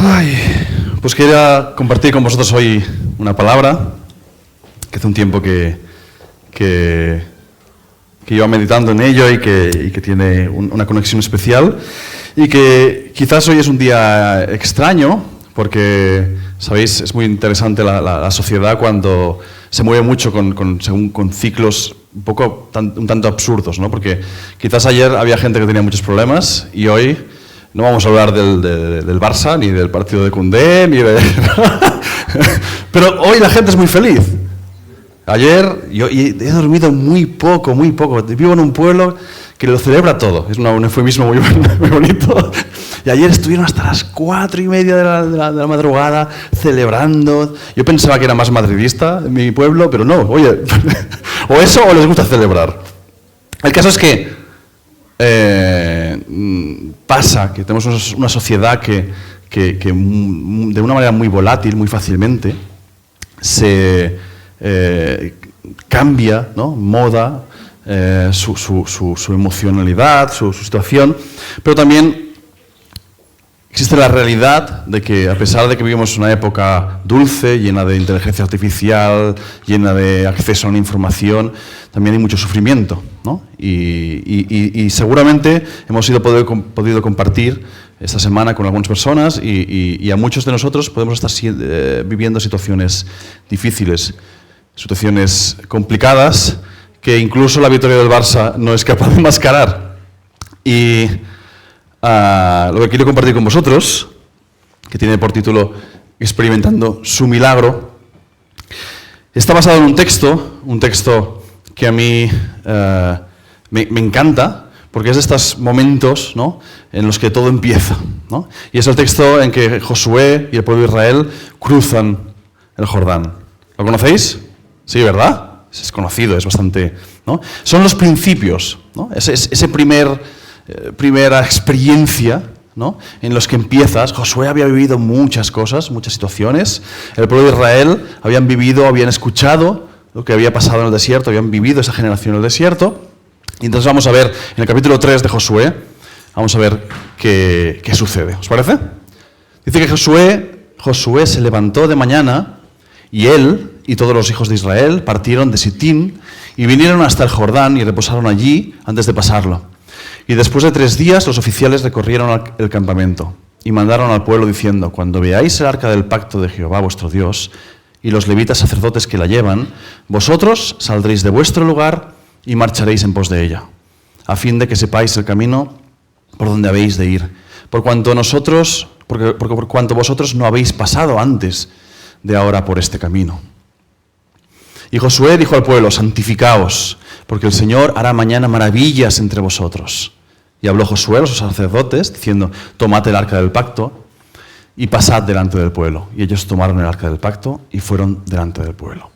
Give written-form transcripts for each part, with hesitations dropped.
Ay, pues quería compartir con vosotros hoy una palabra que hace un tiempo que iba meditando en ello y que tiene una conexión especial y que quizás hoy es un día extraño porque, sabéis, es muy interesante la sociedad cuando se mueve mucho con ciclos un tanto absurdos, ¿no? Porque quizás ayer había gente que tenía muchos problemas y hoy no vamos a hablar del Barça, ni del partido de Koundé, ni de... Pero hoy la gente es muy feliz. Ayer yo he dormido muy poco. Vivo en un pueblo que lo celebra todo. Es un eufemismo muy bonito. Y ayer estuvieron hasta las 4:30 de la madrugada celebrando. Yo pensaba que era más madridista en mi pueblo, pero no. Oye, o eso o les gusta celebrar. El caso es que pasa que tenemos una sociedad que de una manera muy volátil, muy fácilmente, se cambia, ¿no? Moda, su emocionalidad, su situación, pero también existe la realidad de que, a pesar de que vivimos una época dulce, llena de inteligencia artificial, llena de acceso a la información, también hay mucho sufrimiento, ¿no? Y seguramente hemos podido compartir esta semana con algunas personas y a muchos de nosotros podemos estar viviendo situaciones difíciles, situaciones complicadas que incluso la victoria del Barça no es capaz de enmascarar. Y lo que quiero compartir con vosotros, que tiene por título Experimentando su milagro, está basado en un texto que a mí me encanta, porque es de estos momentos, ¿no?, en los que todo empieza, ¿no? Y es el texto en que Josué y el pueblo de Israel cruzan el Jordán. ¿Lo conocéis? Sí, ¿verdad? Es conocido, es bastante, ¿no? Son los principios, ¿no? Ese primera experiencia, ¿no?, en los que empiezas. Josué había vivido muchas cosas, muchas situaciones. El pueblo de Israel habían escuchado lo que había pasado en el desierto, habían vivido esa generación en el desierto. Y entonces vamos a ver, en el capítulo 3 de Josué, vamos a ver qué sucede. ¿Os parece? Dice que Josué se levantó de mañana y él y todos los hijos de Israel partieron de Sitín y vinieron hasta el Jordán y reposaron allí antes de pasarlo. Y después de 3 días los oficiales recorrieron el campamento y mandaron al pueblo diciendo: cuando veáis el arca del pacto de Jehová vuestro Dios y los levitas sacerdotes que la llevan, vosotros saldréis de vuestro lugar y marcharéis en pos de ella, a fin de que sepáis el camino por donde habéis de ir, por cuanto vosotros no habéis pasado antes de ahora por este camino. Y Josué dijo al pueblo: santificaos, porque el Señor hará mañana maravillas entre vosotros. Y habló Josué a los sacerdotes, diciendo: tomad el arca del pacto y pasad delante del pueblo. Y ellos tomaron el arca del pacto y fueron delante del pueblo.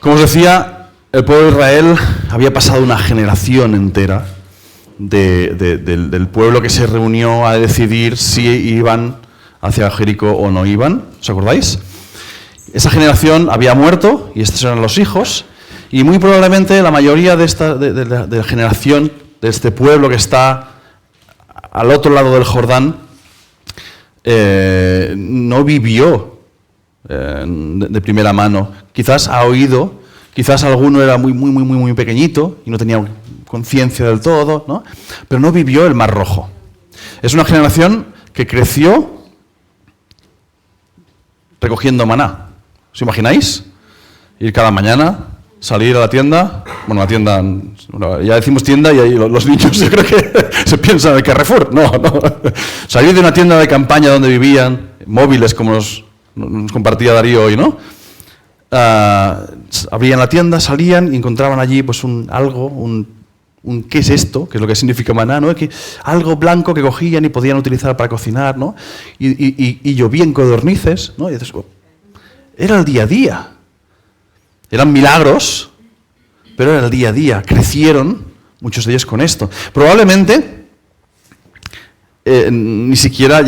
Como os decía, el pueblo de Israel había pasado una generación entera del pueblo que se reunió a decidir si iban hacia Jericó o no iban. ¿Os acordáis? Esa generación había muerto y estos eran los hijos, y muy probablemente la mayoría de la generación de este pueblo que está al otro lado del Jordán no vivió de primera mano. Quizás ha oído, quizás alguno era muy pequeñito y no tenía conciencia del todo, ¿no? Pero no vivió el Mar Rojo. Es una generación que creció recogiendo maná. ¿Os imagináis? Ir cada mañana, salir a la tienda, ya decimos tienda y ahí los niños yo creo que se piensan en el Carrefour. No. Salir de una tienda de campaña donde vivían, móviles como nos compartía Darío hoy, ¿no? Abrían la tienda, salían y encontraban allí pues ¿qué es esto? ¿Qué es lo que significa maná? ¿No? Algo blanco que cogían y podían utilizar para cocinar, ¿no? Y llovían codornices, ¿no? Y dices, era el día a día. Eran milagros, pero era el día a día. Crecieron muchos de ellos con esto. Probablemente ni siquiera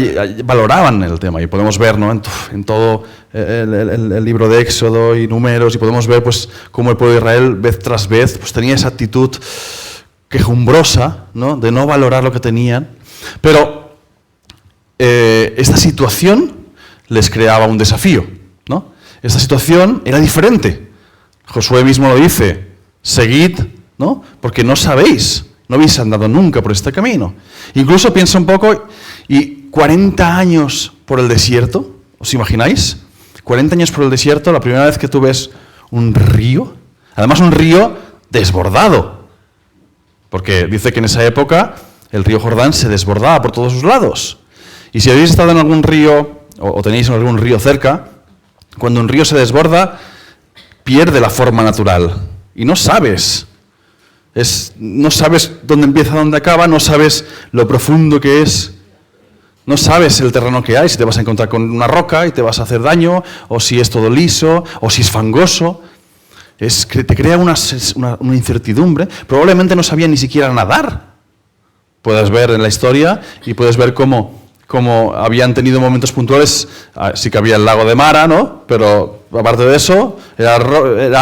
valoraban el tema. Y podemos ver, ¿no?, en todo el libro de Éxodo y Números, y podemos ver pues cómo el pueblo de Israel vez tras vez pues tenía esa actitud quejumbrosa, ¿no?, de no valorar lo que tenían. Pero esta situación les creaba un desafío, ¿no? Esta situación era diferente. Josué mismo lo dice, seguid, ¿no? Porque no sabéis, no habéis andado nunca por este camino. Incluso piensa un poco, y 40 años por el desierto, ¿os imagináis? 40 años por el desierto, la primera vez que tú ves un río, además un río desbordado, porque dice que en esa época el río Jordán se desbordaba por todos sus lados. Y si habéis estado en algún río, o tenéis algún río cerca, cuando un río se desborda, pierde la forma natural. Y no sabes dónde empieza, dónde acaba, no sabes lo profundo que es, no sabes el terreno que hay, si te vas a encontrar con una roca y te vas a hacer daño, o si es todo liso, o si es fangoso. Te crea una incertidumbre. Probablemente no sabían ni siquiera nadar. Puedes ver en la historia y puedes ver cómo habían tenido momentos puntuales, sí que había el lago de Mara, ¿no? Pero aparte de eso, era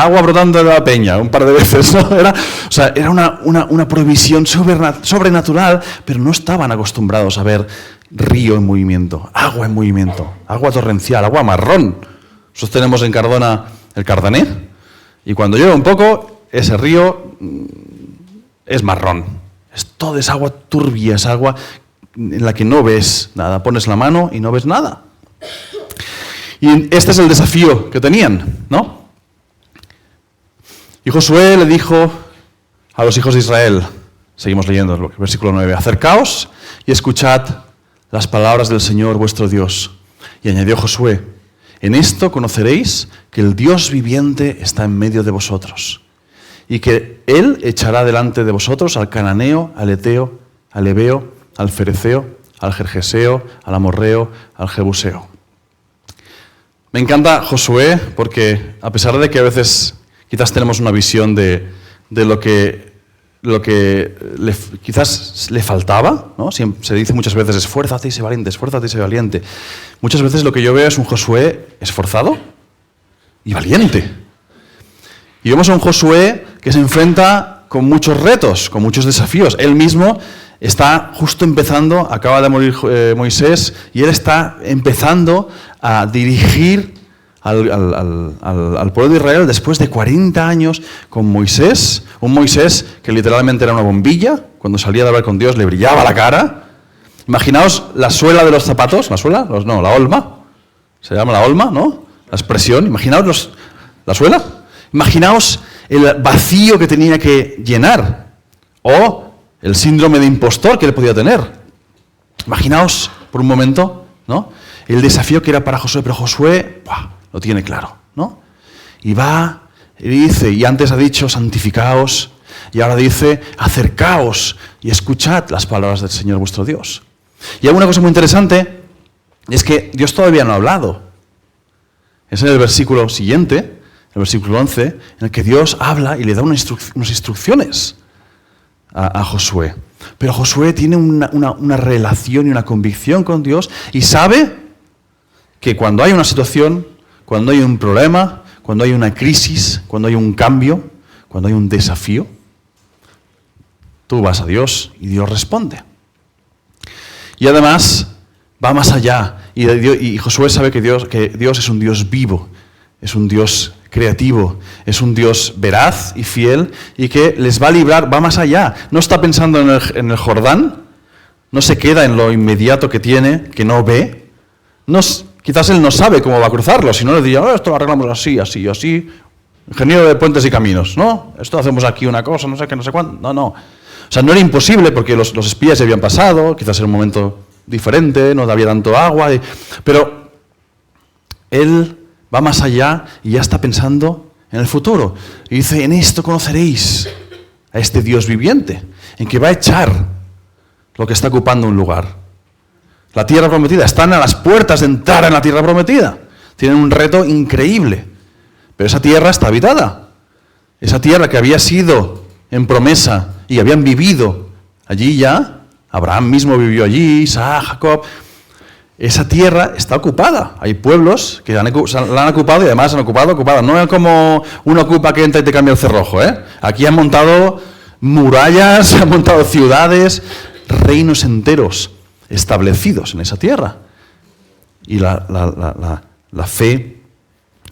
agua brotando de la peña un par de veces, ¿no? Era una provisión sobrenatural, pero no estaban acostumbrados a ver río en movimiento, agua torrencial, agua marrón. Nosotros tenemos en Cardona el Cardener, y cuando llueve un poco, ese río es marrón. Es agua turbia, es agua en la que no ves nada. Pones la mano y no ves nada. Y este es el desafío que tenían, ¿no? Y Josué le dijo a los hijos de Israel, seguimos leyendo el versículo 9, acercaos y escuchad las palabras del Señor vuestro Dios. Y añadió Josué, en esto conoceréis que el Dios viviente está en medio de vosotros, y que Él echará delante de vosotros al cananeo, al eteo, al ebeo, al fereceo, al gergeseo, al amorreo, al jebuseo. Me encanta Josué porque, a pesar de que a veces quizás tenemos una visión de lo que quizás le faltaba, ¿no? Se dice muchas veces, esfuérzate y sé valiente, esfuérzate y sé valiente. Muchas veces lo que yo veo es un Josué esforzado y valiente. Y vemos a un Josué que se enfrenta con muchos retos, con muchos desafíos. Él mismo está justo empezando, acaba de morir Moisés, y él está empezando a dirigir al pueblo de Israel después de 40 años con Moisés, un Moisés que literalmente era una bombilla, cuando salía de hablar con Dios le brillaba la cara. Imaginaos la suela de los zapatos, la olma, se llama la olma, ¿no? La expresión, imaginaos la suela, imaginaos el vacío que tenía que llenar, o el síndrome de impostor que él podía tener. Imaginaos por un momento, ¿no? El desafío que era para Josué, pero Josué lo tiene claro, ¿no? Y va y dice, y antes ha dicho santificaos, y ahora dice acercaos y escuchad las palabras del Señor vuestro Dios. Y hay una cosa muy interesante, es que Dios todavía no ha hablado. Es en el versículo siguiente, el versículo 11, en el que Dios habla y le da unas instrucciones a Josué. Pero Josué tiene una relación y una convicción con Dios y sabe que cuando hay una situación, cuando hay un problema, cuando hay una crisis, cuando hay un cambio, cuando hay un desafío, tú vas a Dios y Dios responde. Y además va más allá. Y Josué sabe que Dios es un Dios vivo, es un Dios creativo, es un Dios veraz y fiel y que les va a librar, va más allá. No está pensando en el Jordán, no se queda en lo inmediato que tiene, que no ve. Quizás él no sabe cómo va a cruzarlo, si no le diría, esto lo arreglamos así, así, así. Ingeniero de puentes y caminos, ¿no? Esto hacemos aquí una cosa, no sé qué, no sé cuándo. No. O sea, no era imposible porque los espías ya habían pasado, quizás era un momento diferente, no había tanto agua, pero él va más allá y ya está pensando en el futuro. Y dice, en esto conoceréis a este Dios viviente, en que va a echar lo que está ocupando un lugar. La tierra prometida, están a las puertas de entrar en la tierra prometida. Tienen un reto increíble, pero esa tierra está habitada. Esa tierra que había sido en promesa y habían vivido allí ya, Abraham mismo vivió allí, Isaac, Jacob. Esa tierra está ocupada. Hay pueblos que la han ocupado y además han ocupada. No es como uno ocupa que entra y te cambia el cerrojo, ¿eh? Aquí han montado murallas, han montado ciudades, reinos enteros. establecidos en esa tierra. Y la fe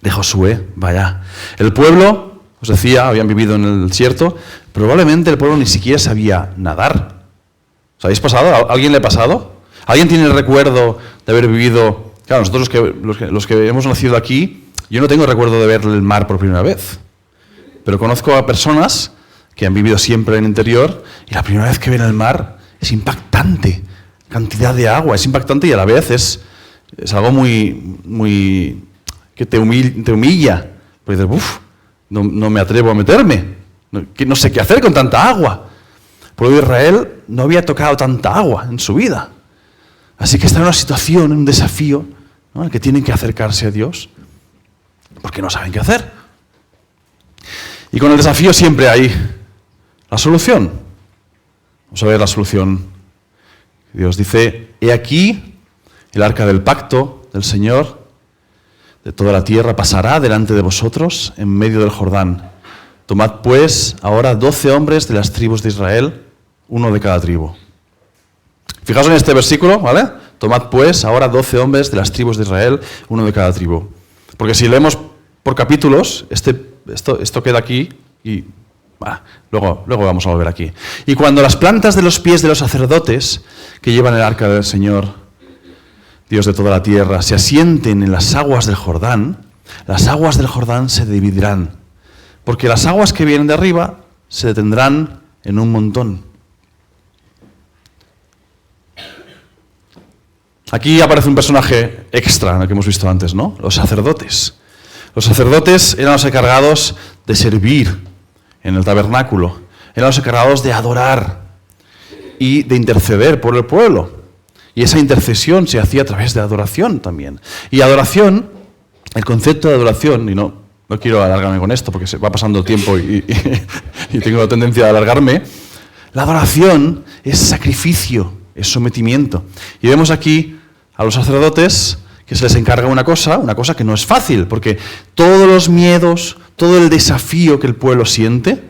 de Josué, vaya. El pueblo, os decía, habían vivido en el desierto, probablemente el pueblo ni siquiera sabía nadar. ¿Os habéis pasado? ¿A alguien le ha pasado? ¿Alguien tiene el recuerdo de haber vivido? Claro, nosotros los que hemos nacido aquí, yo no tengo recuerdo de ver el mar por primera vez. Pero conozco a personas que han vivido siempre en el interior y la primera vez que ven el mar es impactante. Cantidad de agua, es impactante y a la vez es algo muy que te humilla. Porque dices, no me atrevo a meterme. No sé qué hacer con tanta agua. El pueblo de Israel no había tocado tanta agua en su vida. Así que está en una situación, en un desafío, ¿no?, en el que tienen que acercarse a Dios porque no saben qué hacer. Y con el desafío siempre hay la solución. Vamos a ver la solución. Dios dice, he aquí el arca del pacto del Señor de toda la tierra pasará delante de vosotros en medio del Jordán. Tomad pues ahora 12 hombres de las tribus de Israel, uno de cada tribu. Fijaos en este versículo, ¿vale? Tomad pues ahora 12 hombres de las tribus de Israel, uno de cada tribu. Porque si leemos por capítulos, esto queda aquí y luego vamos a volver aquí. Y cuando las plantas de los pies de los sacerdotes que llevan el arca del Señor, Dios de toda la tierra, se asienten en las aguas del Jordán, las aguas del Jordán se dividirán, porque las aguas que vienen de arriba se detendrán en un montón. Aquí aparece un personaje extra en el que hemos visto antes, ¿no? Los sacerdotes. Los sacerdotes eran los encargados de servir en el tabernáculo, eran los encargados de adorar y de interceder por el pueblo. Y esa intercesión se hacía a través de adoración también. Y adoración, el concepto de adoración, y no quiero alargarme con esto porque se va pasando el tiempo y tengo la tendencia a alargarme, la adoración es sacrificio, es sometimiento. Y vemos aquí a los sacerdotes que se les encarga una cosa que no es fácil, porque todos los miedos, todo el desafío que el pueblo siente,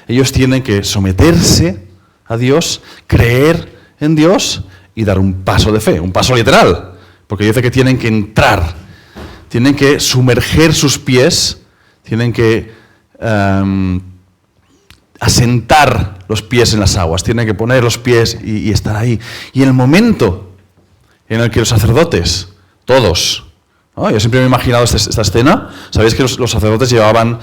ellos tienen que someterse a Dios, creer en Dios y dar un paso de fe, un paso literal, porque dice que tienen que entrar, tienen que sumerger sus pies, tienen que asentar los pies en las aguas, tienen que poner los pies y estar ahí. Y en el momento en el que los sacerdotes, todos, ¿no? Yo siempre me he imaginado esta escena. Sabéis que los sacerdotes llevaban,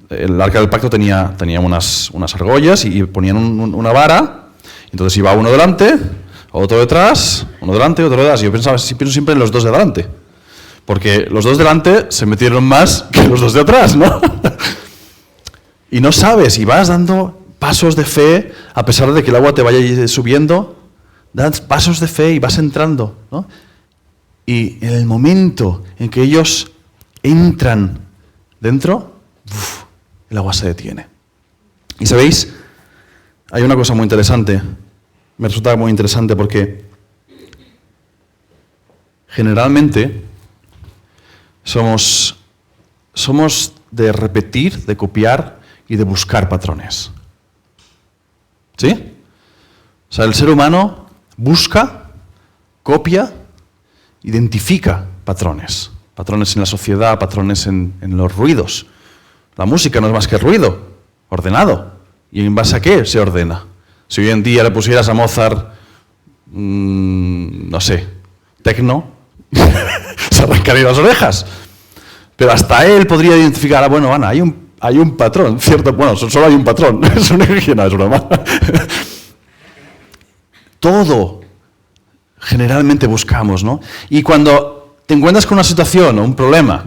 el arca del pacto tenía unas argollas y ponían una vara, entonces iba uno delante, otro detrás, uno delante, otro detrás. Yo pienso siempre en los dos de delante, porque los dos delante se metieron más que los dos de atrás, ¿no? Y no sabes, y vas dando pasos de fe, a pesar de que el agua te vaya subiendo, das pasos de fe y vas entrando, ¿no? Y en el momento en que ellos entran dentro, el agua se detiene. Y sabéis, hay una cosa muy interesante, me resulta muy interesante porque generalmente somos de repetir, de copiar y de buscar patrones. ¿Sí? O sea, el ser humano busca, copia, identifica patrones. Patrones en la sociedad, patrones en los ruidos. La música no es más que ruido, ordenado. ¿Y en base a qué se ordena? Si hoy en día le pusieras a Mozart, no sé, tecno, se arrancarían las orejas. Pero hasta él podría identificar, bueno, Ana, hay un patrón, ¿cierto? Bueno, solo hay un patrón, es una higiene, es broma. Todo generalmente buscamos, ¿no? Y cuando te encuentras con una situación o un problema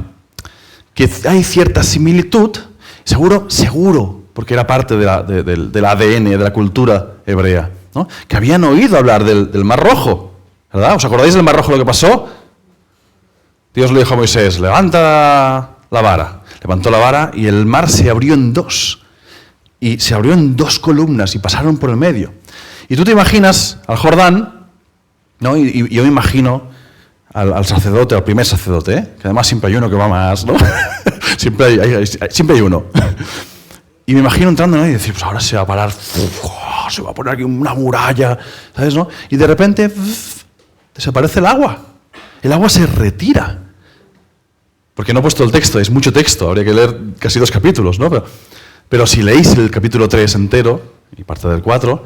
que hay cierta similitud, seguro, porque era parte del ADN, de la cultura hebrea, ¿no?, que habían oído hablar del Mar Rojo, ¿verdad? ¿Os acordáis del Mar Rojo lo que pasó? Dios le dijo a Moisés, levanta la vara. Levantó la vara y el mar se abrió en dos. Y se abrió en dos columnas y pasaron por el medio. Y tú te imaginas al Jordán, ¿no? Y yo me imagino al sacerdote, al primer sacerdote, ¿eh?, que además siempre hay uno que va más, ¿no? siempre hay uno. Y me imagino entrando, ¿no?, y decir, pues ahora se va a parar, se va a poner aquí una muralla, ¿sabes, no? Y de repente desaparece el agua. El agua se retira. Porque no he puesto el texto, es mucho texto, habría que leer casi 2 capítulos, ¿no? Pero si leéis el capítulo 3 entero, y parte del 4,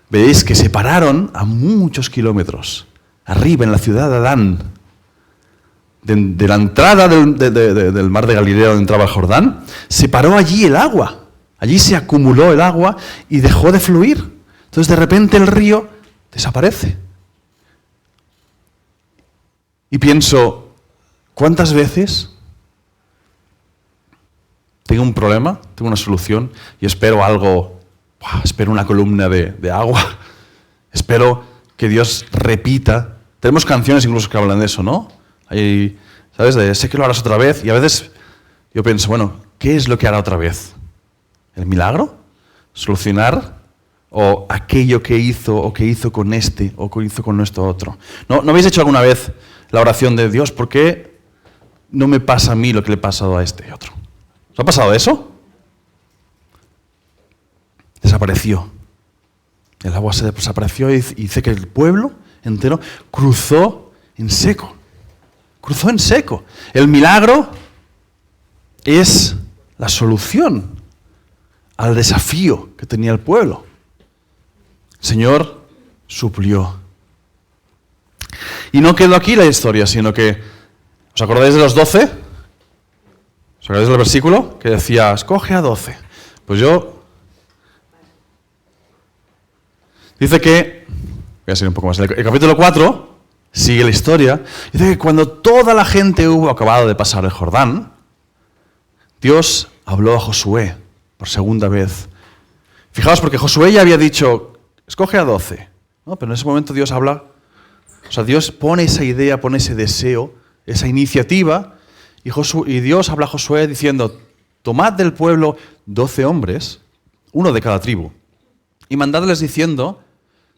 veréis que se pararon a muchos kilómetros, arriba en la ciudad de Adán, de la entrada del mar de Galilea donde entraba el Jordán, se paró allí el agua. Allí se acumuló el agua y dejó de fluir. Entonces de repente el río desaparece. Y pienso, ¿cuántas veces tengo un problema, tengo una solución y espero algo, espero una columna de agua, espero que Dios repita? Tenemos canciones incluso que hablan de eso, ¿no? Hay, ¿sabes? Sé que lo harás otra vez. Y a veces yo pienso, bueno, ¿qué es lo que hará otra vez? ¿El milagro? ¿Solucionar? ¿O aquello que hizo, o que hizo con este, o que hizo con esto otro? ¿No habéis hecho alguna vez la oración de Dios? ¿Por qué no me pasa a mí lo que le ha pasado a este y otro? ¿Os ha pasado eso? Desapareció. El agua se desapareció y dice que el pueblo entero cruzó en seco. Cruzó en seco. El milagro es la solución al desafío que tenía el pueblo. El Señor suplió. Y no quedó aquí la historia, sino que, ¿os acordáis de los 12? ¿Os acordáis del versículo que decía, escoge a 12? Pues yo... Dice que, voy a seguir un poco más, el capítulo 4 sigue la historia, dice que cuando toda la gente hubo acabado de pasar el Jordán, Dios habló a Josué por segunda vez. Fijaos, porque Josué ya había dicho, escoge a 12, ¿no? Pero en ese momento Dios habla, o sea, Dios pone esa idea, pone ese deseo, esa iniciativa, y Dios habla a Josué diciendo, tomad del pueblo 12 hombres, uno de cada tribu, y mandadles diciendo,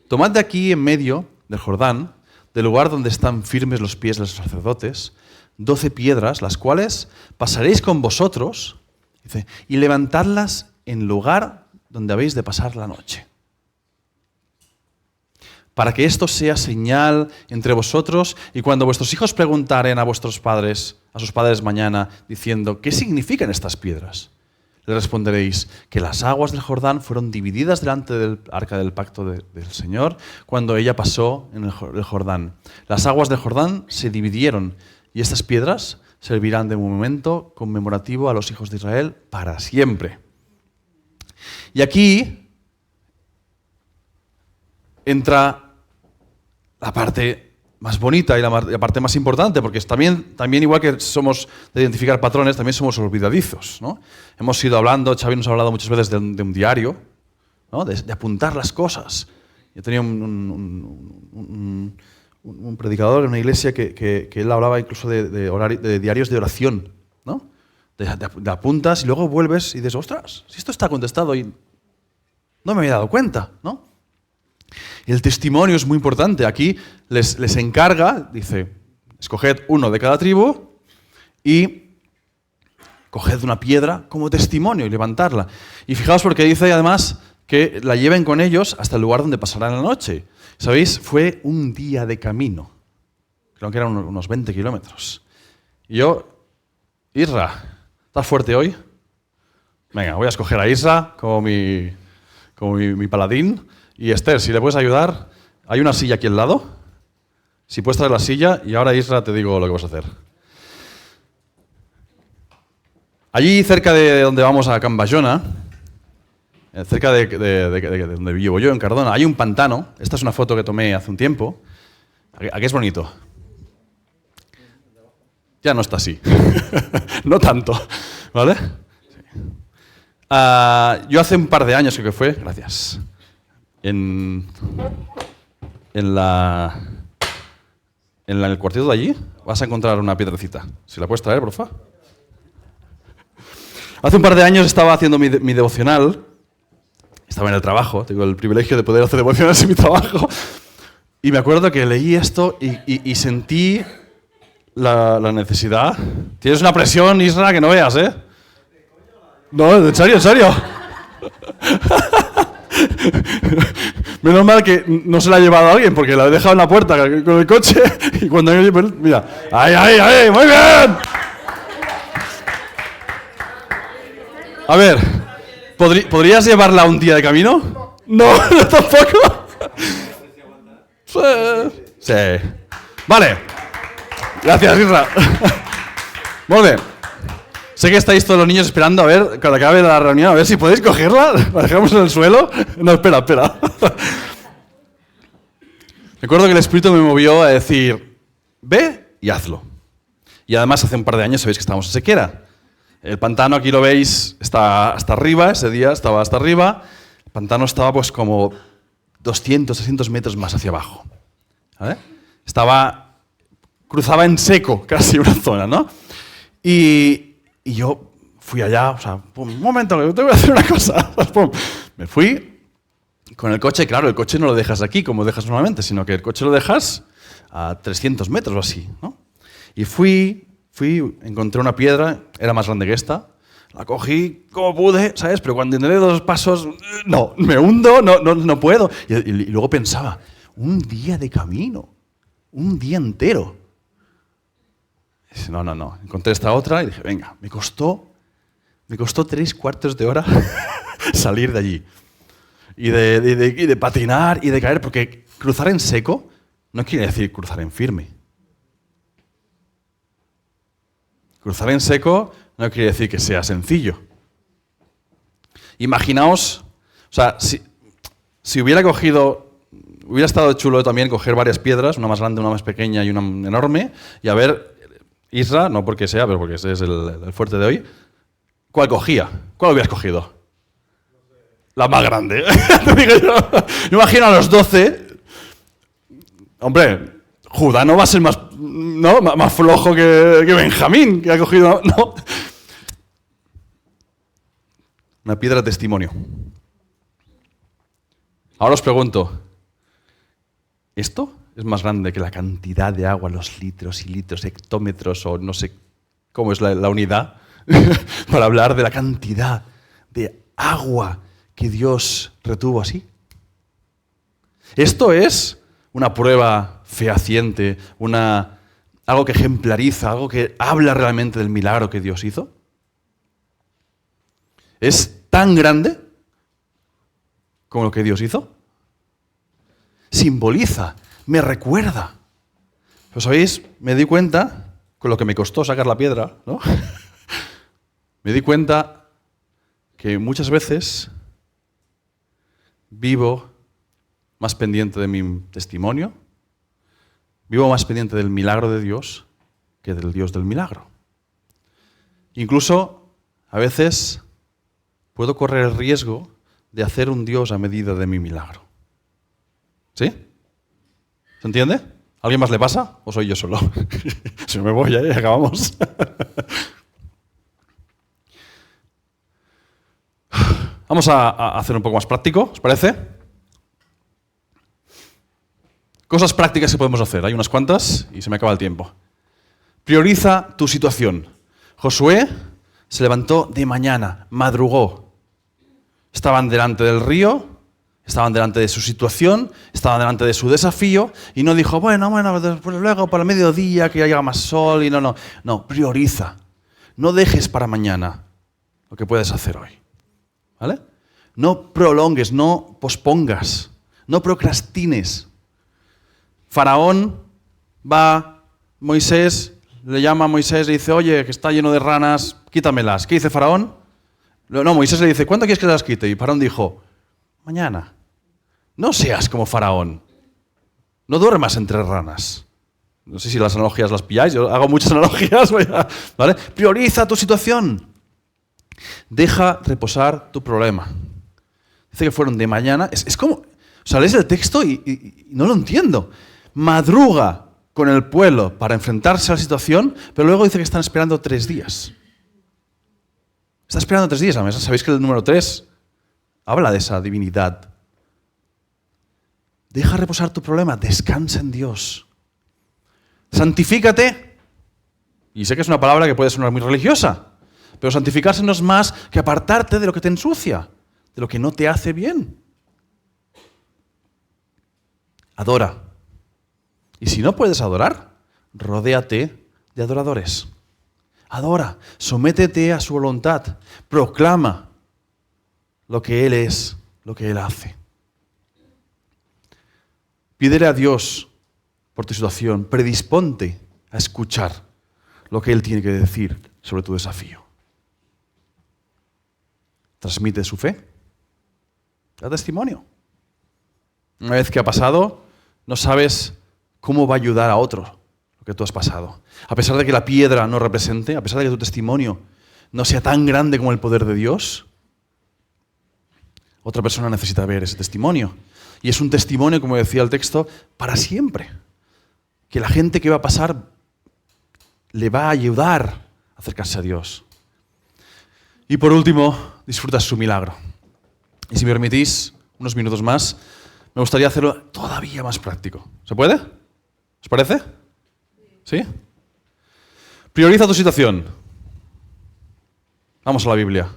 tomad de aquí en medio del Jordán, del lugar donde están firmes los pies de los sacerdotes, 12 piedras, las cuales pasaréis con vosotros, dice, y levantadlas en lugar donde habéis de pasar la noche. Para que esto sea señal entre vosotros, y cuando vuestros hijos preguntaren a vuestros padres, a sus padres mañana, diciendo, ¿qué significan estas piedras? Le responderéis que las aguas del Jordán fueron divididas delante del arca del pacto del Señor cuando ella pasó en el Jordán. Las aguas del Jordán se dividieron y estas piedras servirán de monumento conmemorativo a los hijos de Israel para siempre. Y aquí entra la parte más bonita y la parte más importante, porque también igual que somos de identificar patrones, también somos olvidadizos, ¿no? Hemos ido hablando, Xavi nos ha hablado muchas veces de un diario, ¿no? de apuntar las cosas. Yo tenía un predicador en una iglesia que él hablaba incluso de diarios de oración, ¿no? De apuntas y luego vuelves y dices, ostras, si esto está contestado y no me había dado cuenta, ¿no? El testimonio es muy importante. Aquí les encarga, dice, escoged uno de cada tribu y coged una piedra como testimonio y levantarla. Y fijaos porque dice además que la lleven con ellos hasta el lugar donde pasarán la noche. ¿Sabéis? Fue un día de camino. Creo que eran unos 20 kilómetros. Y yo, Isra, ¿estás fuerte hoy? Venga, voy a escoger a Isra como mi paladín. Y Esther, si le puedes ayudar, hay una silla aquí al lado. Si puedes traer la silla, y ahora Isra te digo lo que vas a hacer. Allí cerca de donde vamos a Can Bayona, cerca de donde vivo yo, en Cardona, hay un pantano. Esta es una foto que tomé hace un tiempo. Aquí es bonito. Ya no está así. No tanto. ¿Vale? Sí. Yo hace un par de años, creo que fue, gracias. En el cuartito de allí vas a encontrar una piedrecita. Si la puedes traer, porfa. Hace un par de años estaba haciendo mi devocional. Estaba en el trabajo. Tengo el privilegio de poder hacer devocionales en mi trabajo. Y me acuerdo que leí esto y sentí la necesidad. Tienes una presión, Isra, que no veas, ¿eh? No, en serio, en serio. Menos mal que no se la ha llevado a alguien, porque la he dejado en la puerta con el coche y cuando yo... Mira, ¡ay, ay, ay! ¡Muy bien! A ver, ¿podrías llevarla un día de camino? No, tampoco. Sí. Vale. Gracias, Isra. Muy bien. Sé que estáis todos los niños esperando a ver, cuando acabe la reunión, a ver si podéis cogerla. La dejamos en el suelo. No, espera. Recuerdo que el Espíritu me movió a decir, ve y hazlo. Y además hace un par de años sabéis que estábamos en sequera. El pantano, aquí lo veis, está hasta arriba, ese día estaba hasta arriba. El pantano estaba pues como 200, 300 metros más hacia abajo. ¿Vale? Cruzaba en seco casi una zona, ¿no? Y yo fui allá, o sea, un momento, que te voy a hacer una cosa. Me fui con el coche, claro, el coche no lo dejas aquí como dejas normalmente, sino que el coche lo dejas a 300 metros o así, ¿no? Y fui, encontré una piedra, era más grande que esta, la cogí como pude, ¿sabes? Pero cuando intenté 2 pasos, no, me hundo, no puedo. Y luego pensaba, un día de camino, un día entero. Y dije, no. Encontré esta otra y dije, venga, me costó 3/4 de hora salir de allí. Y de patinar y de caer, porque cruzar en seco no quiere decir cruzar en firme. Cruzar en seco no quiere decir que sea sencillo. Imaginaos, o sea, si hubiera estado chulo también coger varias piedras, una más grande, una más pequeña y una enorme, y a ver, Isra, no porque sea, pero porque ese es el fuerte de hoy, ¿cuál cogía? ¿Cuál hubieras cogido? La más grande. Yo imagino a los 12, hombre, Judá no va a ser más flojo que Benjamín, que ha cogido... No. Una piedra de testimonio. Ahora os pregunto, ¿esto es más grande que la cantidad de agua, los litros y litros, hectómetros, o no sé cómo es la unidad, para hablar de la cantidad de agua que Dios retuvo así? Esto es una prueba fehaciente, algo que ejemplariza, algo que habla realmente del milagro que Dios hizo. ¿Es tan grande como lo que Dios hizo? Simboliza, me recuerda. Pero ¿sabéis? Me di cuenta, con lo que me costó sacar la piedra, ¿no? Me di cuenta que muchas veces vivo más pendiente de mi testimonio, vivo más pendiente del milagro de Dios que del Dios del milagro. Incluso, a veces, puedo correr el riesgo de hacer un Dios a medida de mi milagro. ¿Sí? ¿Se entiende? ¿A alguien más le pasa? ¿O soy yo solo? Si no me voy, acabamos. Vamos a hacer un poco más práctico, ¿os parece? Cosas prácticas que podemos hacer. Hay unas cuantas y se me acaba el tiempo. Prioriza tu situación. Josué se levantó de mañana, madrugó. Estaban delante del río, estaban delante de su situación, estaban delante de su desafío y no dijo, bueno, pues luego para el mediodía que ya llega más sol y no. No, prioriza. No dejes para mañana lo que puedes hacer hoy. ¿Vale? No prolongues, no pospongas, no procrastines. Faraón Moisés le llama a Moisés y dice, oye, que está lleno de ranas, quítamelas. ¿Qué dice Faraón? No, Moisés le dice, ¿cuándo quieres que las quite? Y Faraón dijo, mañana. No seas como Faraón. No duermas entre ranas. No sé si las analogías las pilláis, yo hago muchas analogías, ¿vale? Prioriza tu situación. Deja reposar tu problema. Dice que fueron de mañana. Es como, o sea, lees el texto y no lo entiendo. Madruga con el pueblo para enfrentarse a la situación, pero luego dice que están esperando 3 días. Está esperando 3 días. Además, sabéis que el número 3 habla de esa divinidad. Deja reposar tu problema, descansa en Dios. Santifícate. Y sé que es una palabra que puede sonar muy religiosa, pero santificarse no es más que apartarte de lo que te ensucia, de lo que no te hace bien. Adora. Y si no puedes adorar, rodéate de adoradores. Adora, sométete a su voluntad, proclama lo que Él es, lo que Él hace. Pídele a Dios por tu situación, predisponte a escuchar lo que Él tiene que decir sobre tu desafío. Transmite su fe, da testimonio. Una vez que ha pasado, no sabes cómo va a ayudar a otro lo que tú has pasado. A pesar de que la piedra no represente, a pesar de que tu testimonio no sea tan grande como el poder de Dios, otra persona necesita ver ese testimonio. Y es un testimonio, como decía el texto, para siempre. Que la gente que va a pasar le va a ayudar a acercarse a Dios. Y por último, disfruta su milagro. Y si me permitís unos minutos más, me gustaría hacerlo todavía más práctico. ¿Se puede? ¿Os parece? ¿Sí? Prioriza tu situación. Vamos a la Biblia.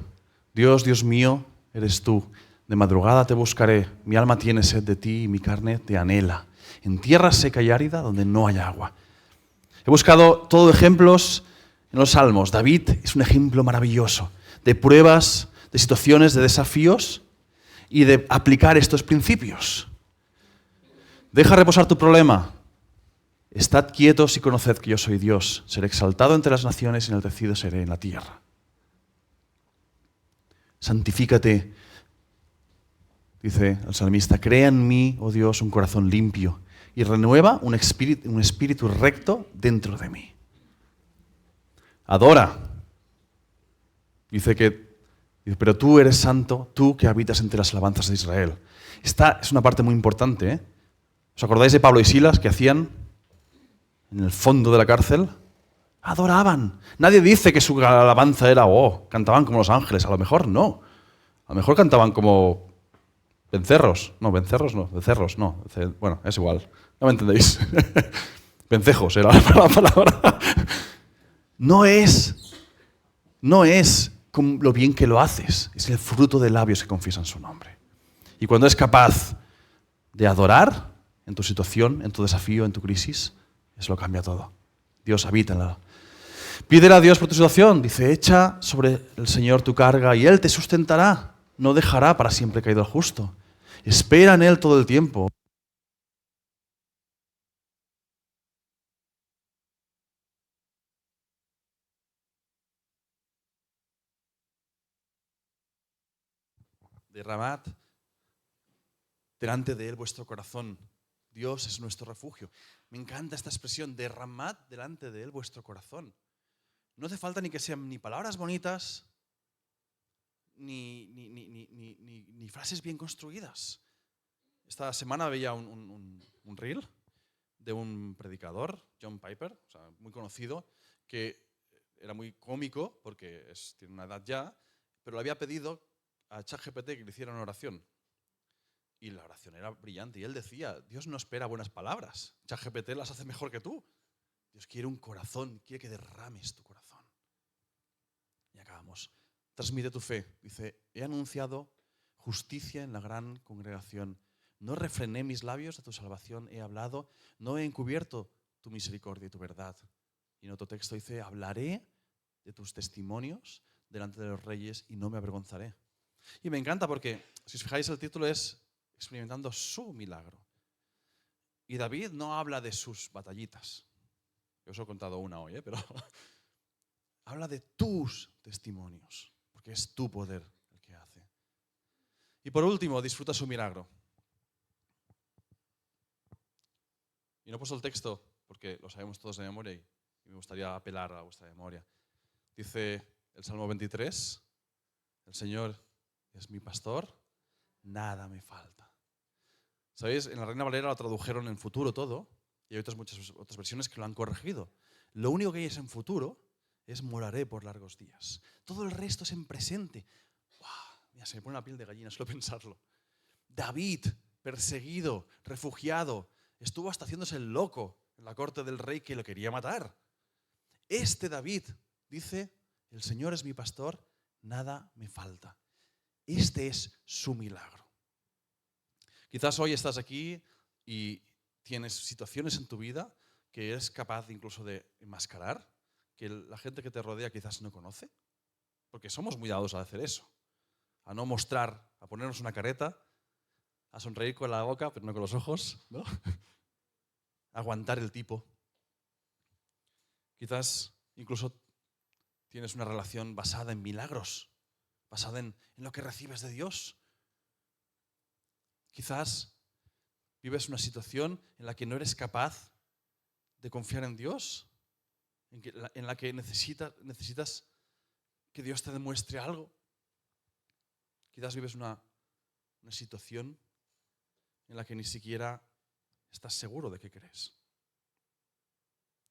Dios, Dios mío, eres tú. De madrugada te buscaré. Mi alma tiene sed de ti y mi carne te anhela. En tierra seca y árida donde no hay agua. He buscado todo ejemplos en los Salmos. David es un ejemplo maravilloso de pruebas, de situaciones, de desafíos y de aplicar estos principios. Deja reposar tu problema. Estad quietos y conoced que yo soy Dios. Seré exaltado entre las naciones y enaltecido seré en la tierra. Santifícate, dice el salmista, crea en mí, oh Dios, un corazón limpio y renueva un espíritu recto dentro de mí. Adora. Dice, pero tú eres santo, tú que habitas entre las alabanzas de Israel. Esta es una parte muy importante, ¿eh? ¿Os acordáis de Pablo y Silas que hacían en el fondo de la cárcel? Adoraban. Nadie dice que su alabanza era, cantaban como los ángeles. A lo mejor no. A lo mejor cantaban como becerros. No, becerros no. Becerros no. Bueno, es igual. No me entendéis. Vencejos era la palabra. No es con lo bien que lo haces. Es el fruto de labios que confiesan su nombre. Y cuando es capaz de adorar en tu situación, en tu desafío, en tu crisis, eso lo cambia todo. Dios habita en la... Pídele a Dios por tu situación. Dice, echa sobre el Señor tu carga y Él te sustentará. No dejará para siempre caído el justo. Espera en Él todo el tiempo. Derramad delante de Él vuestro corazón. Dios es nuestro refugio. Me encanta esta expresión, derramad delante de Él vuestro corazón. No hace falta ni que sean ni palabras bonitas, ni frases bien construidas. Esta semana veía un reel de un predicador, John Piper, o sea, muy conocido, que era muy cómico porque tiene una edad ya, pero le había pedido a ChatGPT que le hiciera una oración. Y la oración era brillante. Y él decía, Dios no espera buenas palabras. ChatGPT las hace mejor que tú. Dios quiere un corazón, quiere que derrames tu corazón. Y acabamos. Transmite tu fe. Dice, he anunciado justicia en la gran congregación. No refrené mis labios de tu salvación, he hablado. No he encubierto tu misericordia y tu verdad. Y en otro texto dice, hablaré de tus testimonios delante de los reyes y no me avergonzaré. Y me encanta porque, si os fijáis, el título es experimentando su milagro. Y David no habla de sus batallitas. Yo os he contado una hoy, pero habla de tus testimonios, porque es tu poder el que hace. Y por último, disfruta su milagro. Y no he puesto el texto porque lo sabemos todos de memoria y me gustaría apelar a vuestra memoria. Dice el Salmo 23, el Señor es mi pastor, nada me falta. ¿Sabéis? En la Reina Valera lo tradujeron en futuro todo y hay muchas otras versiones que lo han corregido. Lo único que hay es en futuro es moraré por largos días. Todo el resto es en presente. ¡Wow! Mira, se me pone la piel de gallina solo pensarlo. David, perseguido, refugiado, estuvo hasta haciéndose el loco en la corte del rey que lo quería matar. Este David dice, el Señor es mi pastor, nada me falta. Este es su milagro. Quizás hoy estás aquí y tienes situaciones en tu vida que eres capaz incluso de enmascarar, que la gente que te rodea quizás no conoce, porque somos muy dados a hacer eso, a no mostrar, a ponernos una careta, a sonreír con la boca, pero no con los ojos, ¿no? A aguantar el tipo. Quizás incluso tienes una relación basada en milagros, basada en lo que recibes de Dios. Quizás vives una situación en la que no eres capaz de confiar en Dios, en la que necesitas que Dios te demuestre algo. Quizás vives una situación en la que ni siquiera estás seguro de qué crees.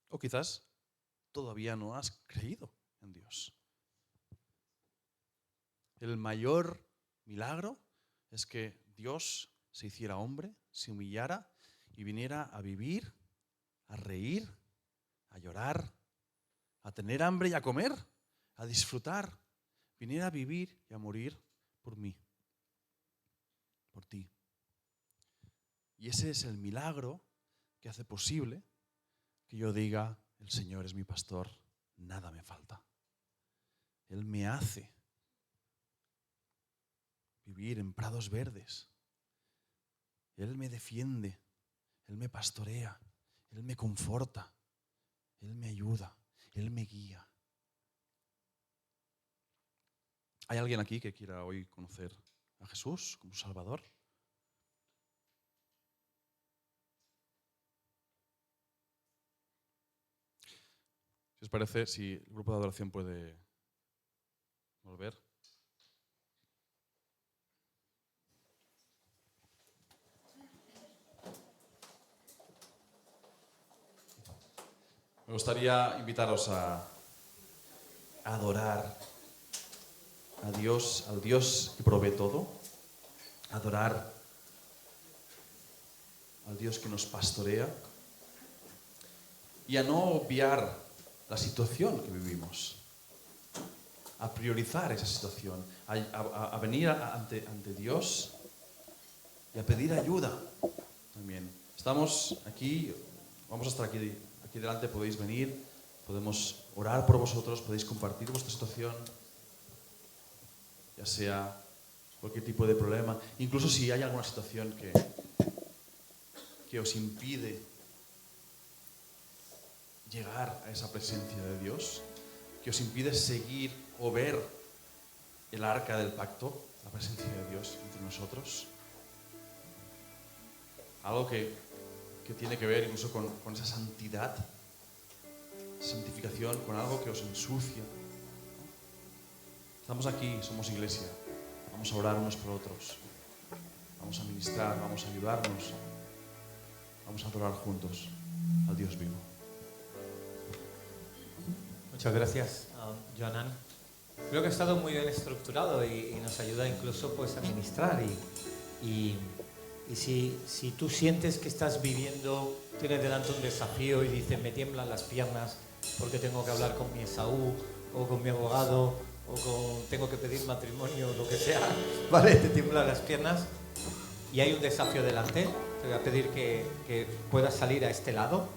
O quizás todavía no has creído en Dios. El mayor milagro es que Dios se hiciera hombre, se humillara y viniera a vivir, a reír, a llorar, a tener hambre y a comer, a disfrutar. Viniera a vivir y a morir por mí, por ti. Y ese es el milagro que hace posible que yo diga, el Señor es mi pastor, nada me falta. Él me hace vivir en prados verdes. Él me defiende, Él me pastorea, Él me conforta, Él me ayuda, Él me guía. ¿Hay alguien aquí que quiera hoy conocer a Jesús como Salvador? Si os parece, si el grupo de adoración puede volver. Me gustaría invitaros a adorar a Dios, al Dios que provee todo, a adorar al Dios que nos pastorea y a no obviar la situación que vivimos, a priorizar esa situación, a venir ante Dios y a pedir ayuda también. Estamos aquí, vamos a estar aquí delante, podéis venir, podemos orar por vosotros, podéis compartir vuestra situación, ya sea cualquier tipo de problema, incluso si hay alguna situación que os impide llegar a esa presencia de Dios, que os impide seguir o ver el arca del pacto, la presencia de Dios entre nosotros. Algo que tiene que ver incluso con esa santidad, santificación, con algo que os ensucia. Estamos aquí, somos iglesia, vamos a orar unos por otros, vamos a ministrar, vamos a ayudarnos, vamos a adorar juntos al Dios vivo. Muchas gracias, Joanan. Creo que ha estado muy bien estructurado y nos ayuda incluso pues, a ministrar. Y si tú sientes que estás viviendo, tienes delante un desafío y dices, me tiemblan las piernas porque tengo que hablar con mi Esaú o con mi abogado o tengo que pedir matrimonio, lo que sea, ¿vale? Te tiemblan las piernas y hay un desafío delante. Te voy a pedir que puedas salir a este lado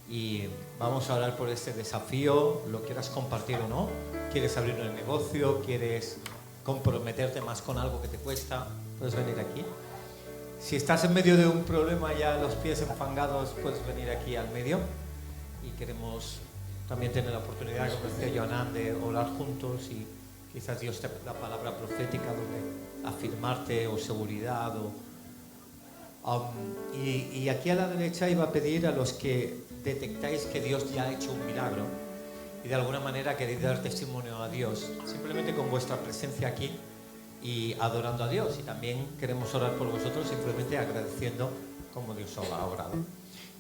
y vamos a orar por este desafío, lo quieras compartir o no. ¿Quieres abrir un negocio? ¿Quieres comprometerte más con algo que te cuesta? Puedes venir aquí. Si estás en medio de un problema, ya los pies enfangados, puedes venir aquí al medio. Y queremos también tener la oportunidad, como decía Joanan, de orar juntos y quizás Dios te da palabra profética donde afirmarte o seguridad. Y aquí a la derecha iba a pedir a los que detectáis que Dios ya ha hecho un milagro y de alguna manera queréis dar testimonio a Dios, simplemente con vuestra presencia aquí y adorando a Dios. Y también queremos orar por vosotros simplemente agradeciendo como Dios os ha obrado.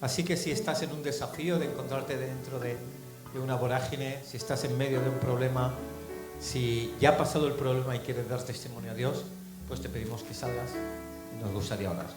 Así que si estás en un desafío de encontrarte dentro de una vorágine, si estás en medio de un problema, si ya ha pasado el problema y quieres dar testimonio a Dios, pues te pedimos que salgas y nos gustaría orar.